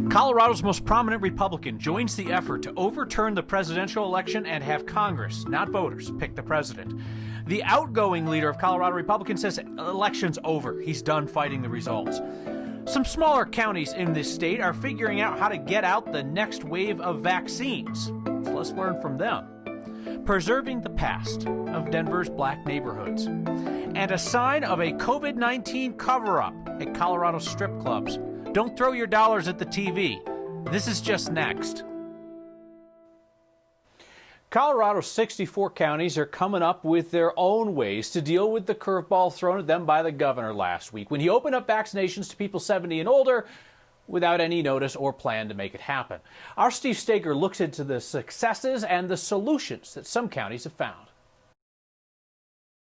Colorado's most prominent Republican joins the effort to overturn the presidential election and have Congress, not voters, pick the president. The outgoing leader of Colorado Republicans says election's over. He's done fighting the results. Some smaller counties in this state are figuring out how to get out the next wave of vaccines. So let's learn from them. Preserving the past of Denver's black neighborhoods. And a sign of a COVID-19 cover-up at Colorado strip clubs. Don't throw your dollars at the TV. This is just next. Colorado's 64 counties are coming up with their own ways to deal with the curveball thrown at them by the governor last week when he opened up vaccinations to people 70 and older without any notice or plan to make it happen. Our Steve Stager looks into the successes and the solutions that some counties have found.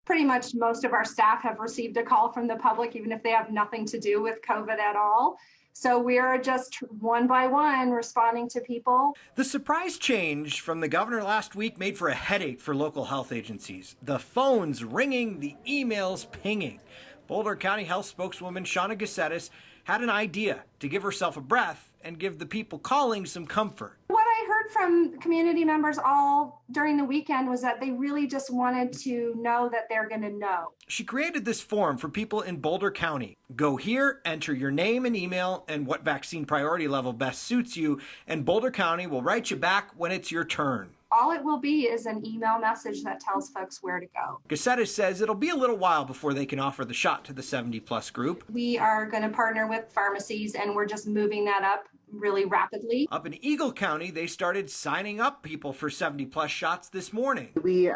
Pretty much most of our staff have received a call from the public, even if they have nothing to do with COVID at all. So we are just one by one responding to people. The surprise change from the governor last week made for a headache for local health agencies. The phones ringing, the emails pinging. Boulder County Health spokeswoman Shauna Gassettis had an idea to give herself a breath and give the people calling some comfort. What I heard from community members all during the weekend was that they really just wanted to know that they're going to know. She created this form for people in Boulder County. Go here, enter your name and email and what vaccine priority level best suits you, and Boulder County will write you back when it's your turn. All it will be is an email message that tells folks where to go. Gassettis says it'll be a little while before they can offer the shot to the 70-plus group. We are going to partner with pharmacies, and we're just moving that up really rapidly. Up in Eagle County, they started signing up people for 70-plus shots this morning. We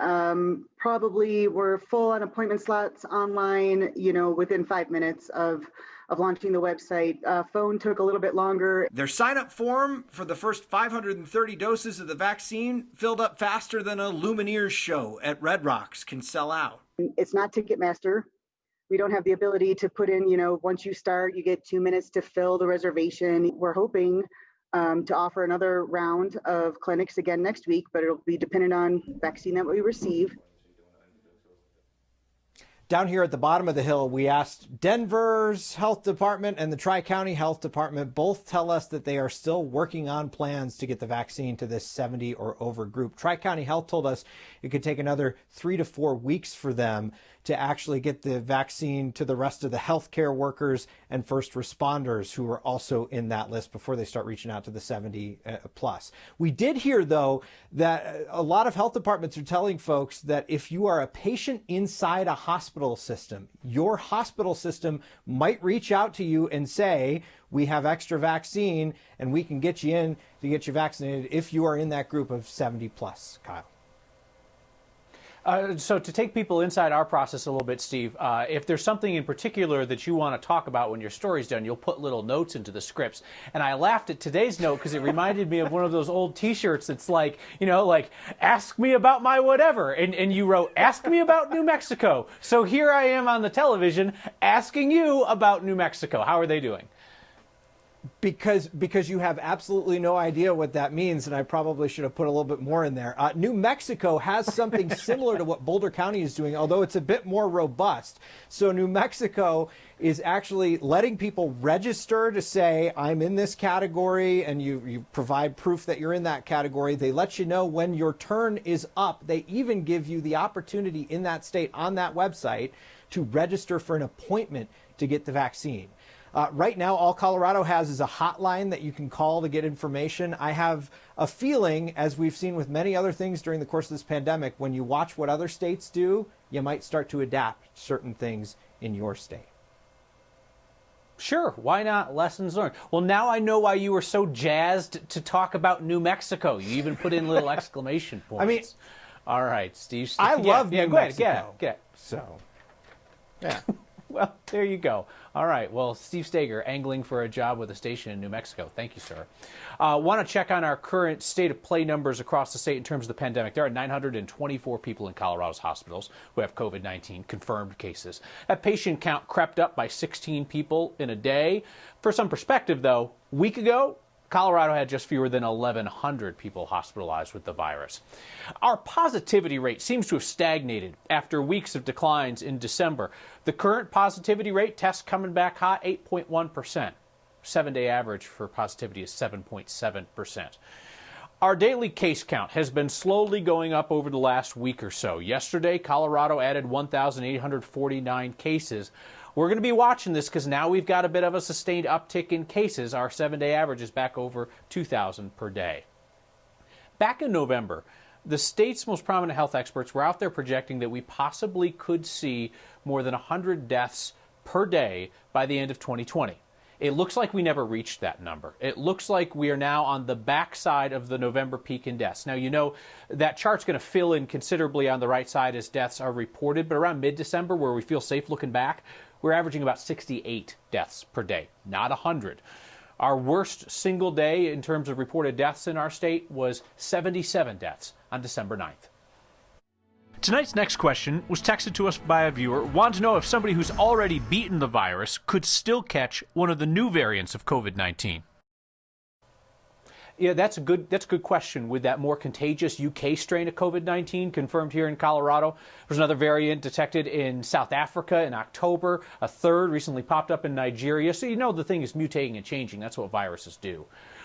probably were full on appointment slots online, within 5 minutes of launching the website. Phone took a little bit longer. Their sign-up form for the first 530 doses of the vaccine filled up faster than a Lumineers show at Red Rocks can sell out. It's not Ticketmaster. We don't have the ability to put in, once you start, you get 2 minutes to fill the reservation. We're hoping to offer another round of clinics again next week, but it'll be dependent on vaccine that we receive. Down here at the bottom of the hill, we asked Denver's health department and the Tri-County Health Department. Both tell us that they are still working on plans to get the vaccine to this 70 or over group. Tri-County Health told us it could take another 3 to 4 weeks for them to actually get the vaccine to the rest of the healthcare workers and first responders who are also in that list before they start reaching out to the 70 plus. We did hear, though, that a lot of health departments are telling folks that if you are a patient inside a hospital system, your hospital system might reach out to you and say, we have extra vaccine and we can get you in to get you vaccinated if you are in that group of 70 plus. Kyle. So to take people inside our process a little bit, Steve, if there's something in particular that you want to talk about when your story's done, you'll put little notes into the scripts. And I laughed at today's note because it reminded me of one of those old T-shirts that's like, like, ask me about my whatever. And you wrote, ask me about New Mexico. So here I am on the television asking you about New Mexico. How are they doing? Because you have absolutely no idea what that means, and I probably should have put a little bit more in there. New Mexico has something similar to what Boulder County is doing, although it's a bit more robust. So New Mexico is actually letting people register to say, I'm in this category, and you provide proof that you're in that category. They let you know when your turn is up. They even give you the opportunity in that state on that website to register for an appointment to get the vaccine. Right now, all Colorado has is a hotline that you can call to get information. I have a feeling, as we've seen with many other things during the course of this pandemic, when you watch what other states do, you might start to adapt certain things in your state. Sure, why not? Lessons learned. Well, now I know why you were so jazzed to talk about New Mexico. You even put in little exclamation points. I mean, all right, Steve. I love New Mexico. Get it. So, yeah. Well, there you go. All right. Well, Steve Stager, angling for a job with a station in New Mexico. Thank you, sir. Want to check on our current state of play numbers across the state in terms of the pandemic. There are 924 people in Colorado's hospitals who have COVID-19 confirmed cases. That patient count crept up by 16 people in a day. For some perspective, though, a week ago, Colorado had just fewer than 1,100 people hospitalized with the virus. Our positivity rate seems to have stagnated after weeks of declines in December. The current positivity rate, tests coming back hot, 8.1%. 7-day average for positivity is 7.7%. Our daily case count has been slowly going up over the last week or so. Yesterday, Colorado added 1,849 cases. We're going to be watching this because now we've got a bit of a sustained uptick in cases. Our 7-day average is back over 2,000 per day. Back in November, the state's most prominent health experts were out there projecting that we possibly could see more than 100 deaths per day by the end of 2020. It looks like we never reached that number. It looks like we are now on the backside of the November peak in deaths. Now, you know, that chart's going to fill in considerably on the right side as deaths are reported, but around mid-December, where we feel safe looking back, we're averaging about 68 deaths per day, not 100. Our worst single day in terms of reported deaths in our state was 77 deaths on December 9th. Tonight's next question was texted to us by a viewer who wanted to know if somebody who's already beaten the virus could still catch one of the new variants of COVID-19. Yeah, that's a good question. With that more contagious UK strain of COVID-19 confirmed here in Colorado, there's another variant detected in South Africa in October. A third recently popped up in Nigeria. So you know the thing is mutating and changing. That's what viruses do.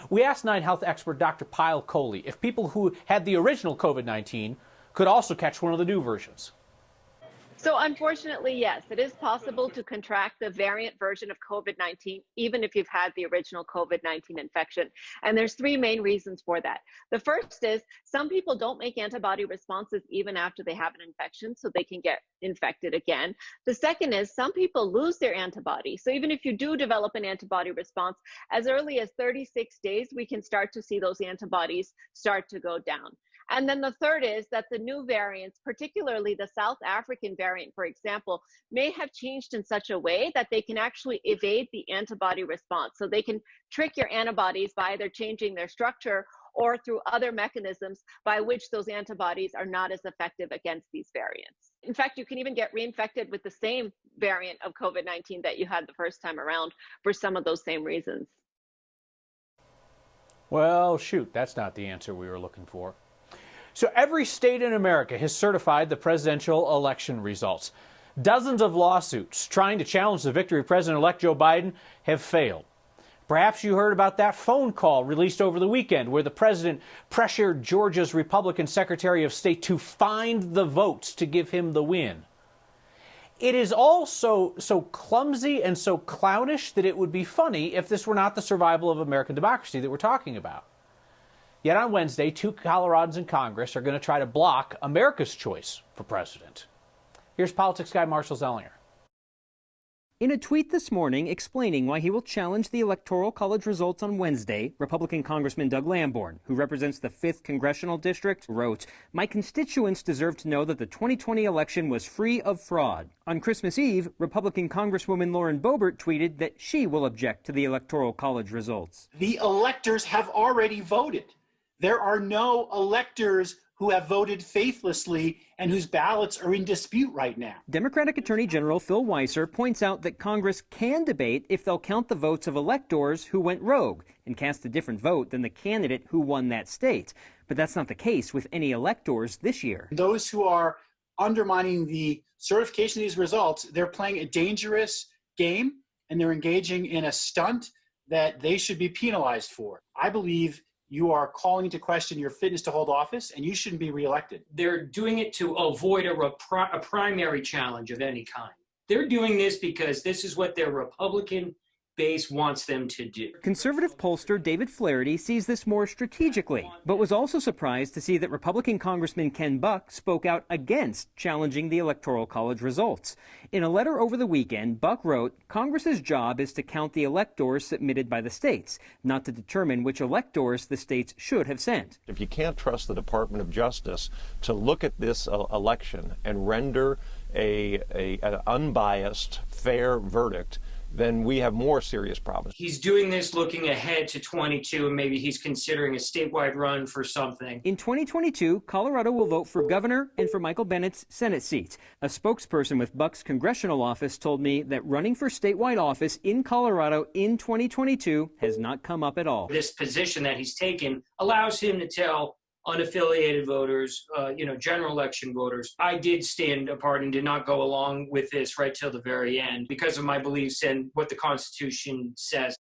We asked Nine Health expert Dr. Pyle Coley if people who had the original COVID-19 could also catch one of the new versions. So unfortunately, yes, it is possible to contract the variant version of COVID-19, even if you've had the original COVID-19 infection. And there's three main reasons for that. The first is some people don't make antibody responses even after they have an infection, so they can get infected again. The second is some people lose their antibody. So even if you do develop an antibody response, as early as 36 days, we can start to see those antibodies start to go down. And then the third is that the new variants, particularly the South African variant, for example, may have changed in such a way that they can actually evade the antibody response. So they can trick your antibodies by either changing their structure or through other mechanisms by which those antibodies are not as effective against these variants. In fact, you can even get reinfected with the same variant of COVID-19 that you had the first time around for some of those same reasons. Well, shoot, that's not the answer we were looking for. So every state in America has certified the presidential election results. Dozens of lawsuits trying to challenge the victory of President-elect Joe Biden have failed. Perhaps you heard about that phone call released over the weekend where the president pressured Georgia's Republican Secretary of State to find the votes to give him the win. It is all so clumsy and so clownish that it would be funny if this were not the survival of American democracy that we're talking about. Yet on Wednesday, 2 Coloradans in Congress are going to try to block America's choice for president. Here's politics guy Marshall Zellinger. In a tweet this morning explaining why he will challenge the Electoral College results on Wednesday, Republican Congressman Doug Lamborn, who represents the 5th Congressional District, wrote, "My constituents deserve to know that the 2020 election was free of fraud." On Christmas Eve, Republican Congresswoman Lauren Boebert tweeted that she will object to the Electoral College results. The electors have already voted. There are no electors who have voted faithlessly and whose ballots are in dispute right now. Democratic Attorney General Phil Weiser points out that Congress can debate if they'll count the votes of electors who went rogue and cast a different vote than the candidate who won that state. But that's not the case with any electors this year. Those who are undermining the certification of these results, they're playing a dangerous game and they're engaging in a stunt that they should be penalized for. I believe you are calling into question your fitness to hold office, and you shouldn't be reelected. They're doing it to avoid a primary challenge of any kind. They're doing this because this is what their Republican base wants them to do. Conservative pollster David Flaherty sees this more strategically, but was also surprised to see that Republican Congressman Ken Buck spoke out against challenging the Electoral College results. In a letter over the weekend, Buck wrote, "Congress's job is to count the electors submitted by the states, not to determine which electors the states should have sent." If you can't trust the Department of Justice to look at this election and render an unbiased, fair verdict, then we have more serious problems. He's doing this looking ahead to 22, and maybe he's considering a statewide run for something. In 2022, Colorado will vote for governor and for Michael Bennett's Senate seat. A spokesperson with Buck's congressional office told me that running for statewide office in Colorado in 2022 has not come up at all. This position that he's taken allows him to tell unaffiliated voters, general election voters, I did stand apart and did not go along with this right till the very end because of my beliefs and what the Constitution says.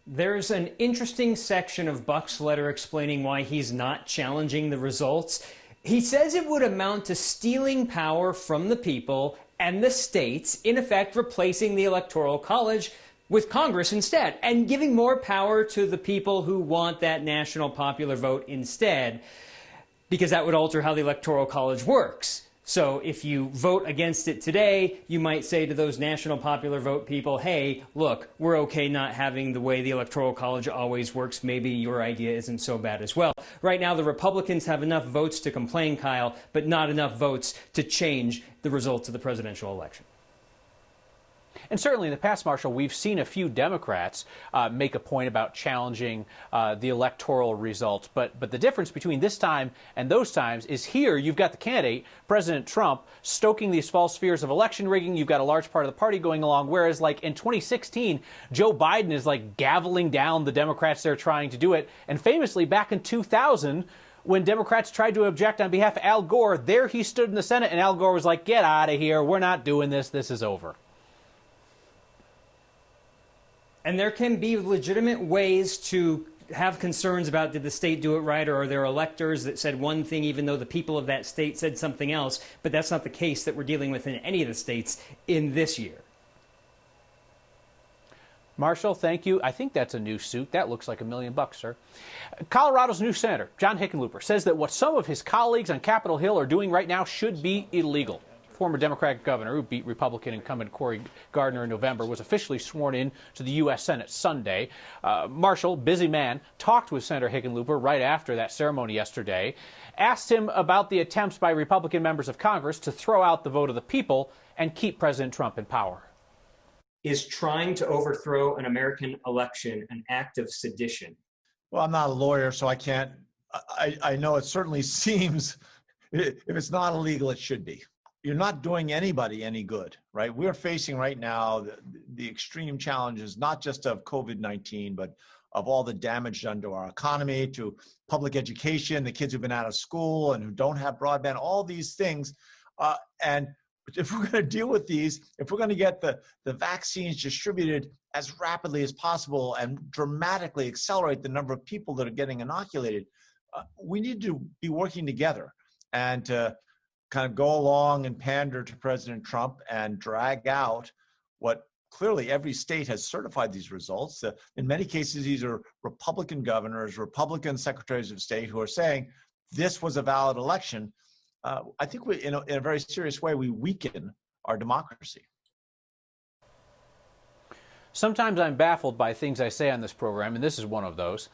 There's an interesting section of Buck's letter explaining why he's not challenging the results. He says it would amount to stealing power from the people and the states, in effect replacing the Electoral College with Congress instead, and giving more power to the people who want that national popular vote instead, because that would alter how the Electoral College works. So if you vote against it today, you might say to those national popular vote people, hey, look, we're okay not having the way the Electoral College always works. Maybe your idea isn't so bad as well. Right now, the Republicans have enough votes to complain, Kyle, but not enough votes to change the results of the presidential election. And certainly in the past, Marshall, we've seen a few Democrats make a point about challenging the electoral results. But the difference between this time and those times is here you've got the candidate, President Trump, stoking these false fears of election rigging. You've got a large part of the party going along, whereas like in 2016, Joe Biden is like gaveling down the Democrats that are trying to do it. And famously, back in 2000, when Democrats tried to object on behalf of Al Gore, there he stood in the Senate and Al Gore was like, get out of here. We're not doing this. This is over. And there can be legitimate ways to have concerns about did the state do it right, or are there electors that said one thing even though the people of that state said something else, but that's not the case that we're dealing with in any of the states in this year. Marshall, thank you. I think that's a new suit. That looks like $1 million, sir. Colorado's new senator, John Hickenlooper, says that what some of his colleagues on Capitol Hill are doing right now should be illegal. Former Democratic governor who beat Republican incumbent Cory Gardner in November was officially sworn in to the U.S. Senate Sunday. Marshall, busy man, talked with Senator Hickenlooper right after that ceremony yesterday, asked him about the attempts by Republican members of Congress to throw out the vote of the people and keep President Trump in power. Is trying to overthrow an American election an act of sedition? Well, I'm not a lawyer, so I can't. I know it certainly seems, if it's not illegal, it should be. You're not doing anybody any good, right? We're facing right now the extreme challenges, not just of COVID-19, but of all the damage done to our economy, to public education, the kids who've been out of school and who don't have broadband, all these things. And if we're going to deal with these, if we're going to get the vaccines distributed as rapidly as possible and dramatically accelerate the number of people that are getting inoculated, we need to be working together and to kind of go along and pander to President Trump and drag out what clearly every state has certified these results. In many cases, these are Republican governors, Republican secretaries of state who are saying this was a valid election. I think we, in a very serious way, we weaken our democracy. Sometimes I'm baffled by things I say on this program, and this is one of those.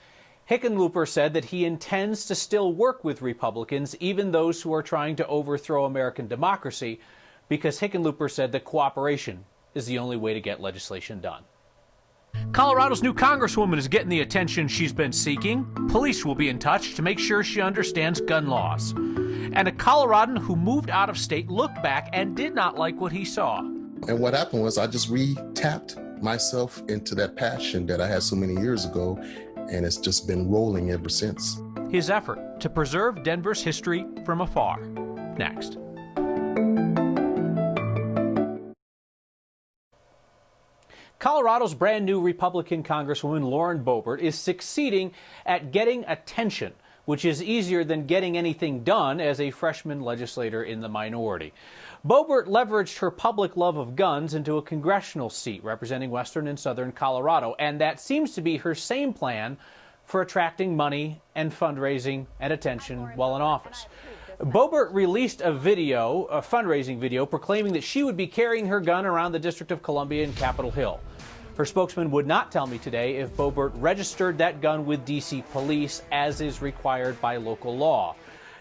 Hickenlooper said that he intends to still work with Republicans, even those who are trying to overthrow American democracy, because Hickenlooper said that cooperation is the only way to get legislation done. Colorado's new congresswoman is getting the attention she's been seeking. Police will be in touch to make sure she understands gun laws. And a Coloradan who moved out of state looked back and did not like what he saw. And what happened was I just re-tapped myself into that passion that I had so many years ago, and it's just been rolling ever since. His effort to preserve Denver's history from afar. Next. Colorado's brand new Republican Congresswoman Lauren Boebert is succeeding at getting attention, which is easier than getting anything done as a freshman legislator in the minority. Boebert leveraged her public love of guns into a congressional seat representing western and southern Colorado, and that seems to be her same plan for attracting money and fundraising and attention while in office. Boebert released a fundraising video, proclaiming that she would be carrying her gun around the District of Columbia and Capitol Hill. Her spokesman would not tell me today if Boebert registered that gun with D.C. police, as is required by local law.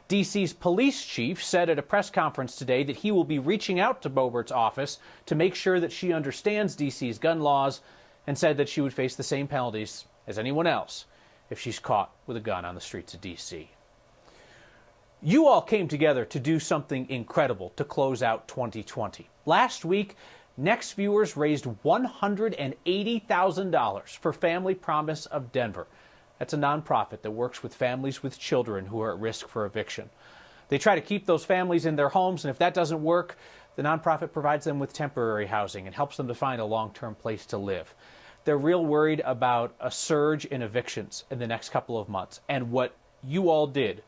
D.C.'s police chief said at a press conference today that he will be reaching out to Boebert's office to make sure that she understands D.C.'s gun laws, and said that she would face the same penalties as anyone else if she's caught with a gun on the streets of D.C. You all came together to do something incredible to close out 2020. Last week, Next Viewers raised $180,000 for Family Promise of Denver. That's a nonprofit that works with families with children who are at risk for eviction. They try to keep those families in their homes, and if that doesn't work, the nonprofit provides them with temporary housing and helps them to find a long-term place to live. They're real worried about a surge in evictions in the next couple of months. And what you all did,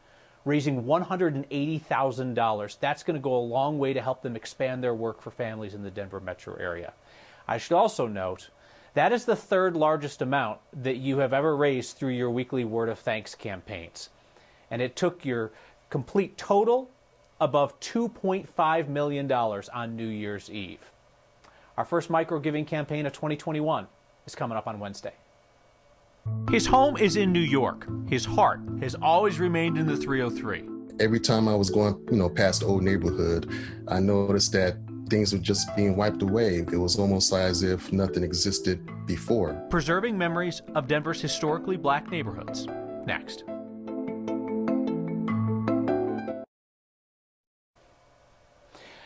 raising $180,000, that's going to go a long way to help them expand their work for families in the Denver metro area. I should also note that is the third largest amount that you have ever raised through your weekly Word of Thanks campaigns. And it took your complete total above $2.5 million on New Year's Eve. Our first micro-giving campaign of 2021 is coming up on Wednesday. His home is in New York. His heart has always remained in the 303. Every time I was going, past the old neighborhood, I noticed that things were just being wiped away. It was almost as if nothing existed before. Preserving memories of Denver's historically black neighborhoods. Next.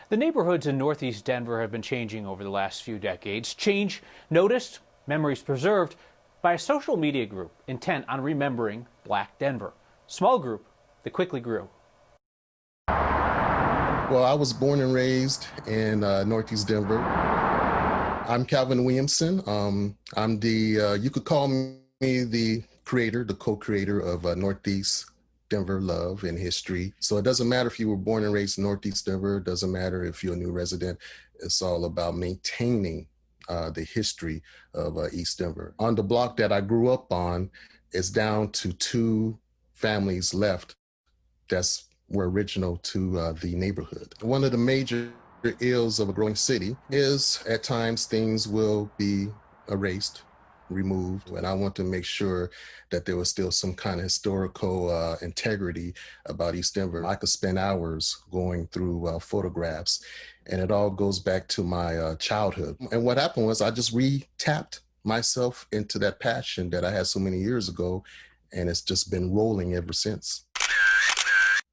The neighborhoods in Northeast Denver have been changing over the last few decades. Change noticed, memories preserved by a social media group intent on remembering Black Denver. Small group that quickly grew. Well, I was born and raised in Northeast Denver. I'm Calvin Williamson. I'm you could call me the creator, the co-creator of Northeast Denver Love and History. So it doesn't matter if you were born and raised in Northeast Denver. It doesn't matter if you're a new resident. It's all about maintaining the history of East Denver. On the block that I grew up on, it's down to 2 families left that's were original to the neighborhood. One of the major ills of a growing city is at times things will be erased, removed, and I want to make sure that there was still some kind of historical integrity about East Denver. I could spend hours going through photographs, and it all goes back to my childhood. And what happened was I just re-tapped myself into that passion that I had so many years ago, and it's just been rolling ever since.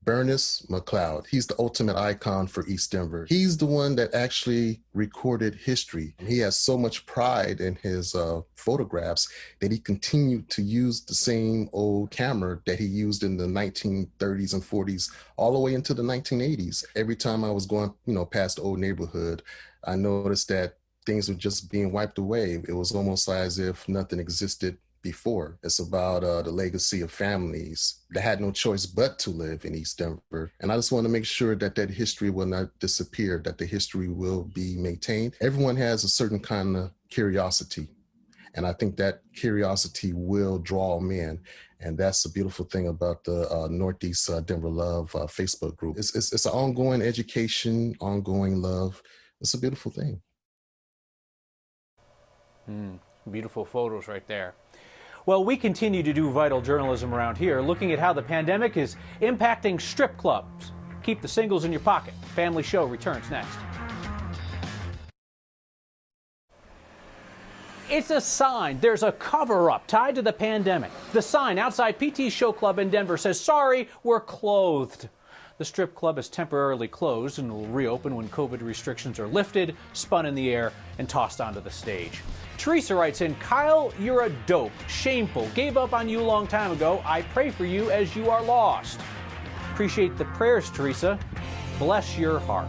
Bernice McLeod, he's the ultimate icon for East Denver. He's the one that actually recorded history. He has so much pride in his photographs that he continued to use the same old camera that he used in the 1930s and 40s, all the way into the 1980s. Every time I was going, past the old neighborhood, I noticed that things were just being wiped away. It was almost as if nothing existed before. It's about the legacy of families that had no choice but to live in East Denver. And I just want to make sure that that history will not disappear, that the history will be maintained. Everyone has a certain kind of curiosity. And I think that curiosity will draw them in. And that's the beautiful thing about the Northeast Denver Love Facebook group. It's an ongoing education, ongoing love. It's a beautiful thing. Beautiful photos right there. Well, we continue to do vital journalism around here, looking at how the pandemic is impacting strip clubs. Keep the singles in your pocket. Family Show returns next. It's a sign. There's a cover-up tied to the pandemic. The sign outside PT's Show Club in Denver says, "Sorry, we're clothed." The strip club is temporarily closed and will reopen when COVID restrictions are lifted, spun in the air, and tossed onto the stage. Teresa writes in, "Kyle, you're a dope. Shameful. Gave up on you a long time ago. I pray for you as you are lost." Appreciate the prayers, Teresa. Bless your heart.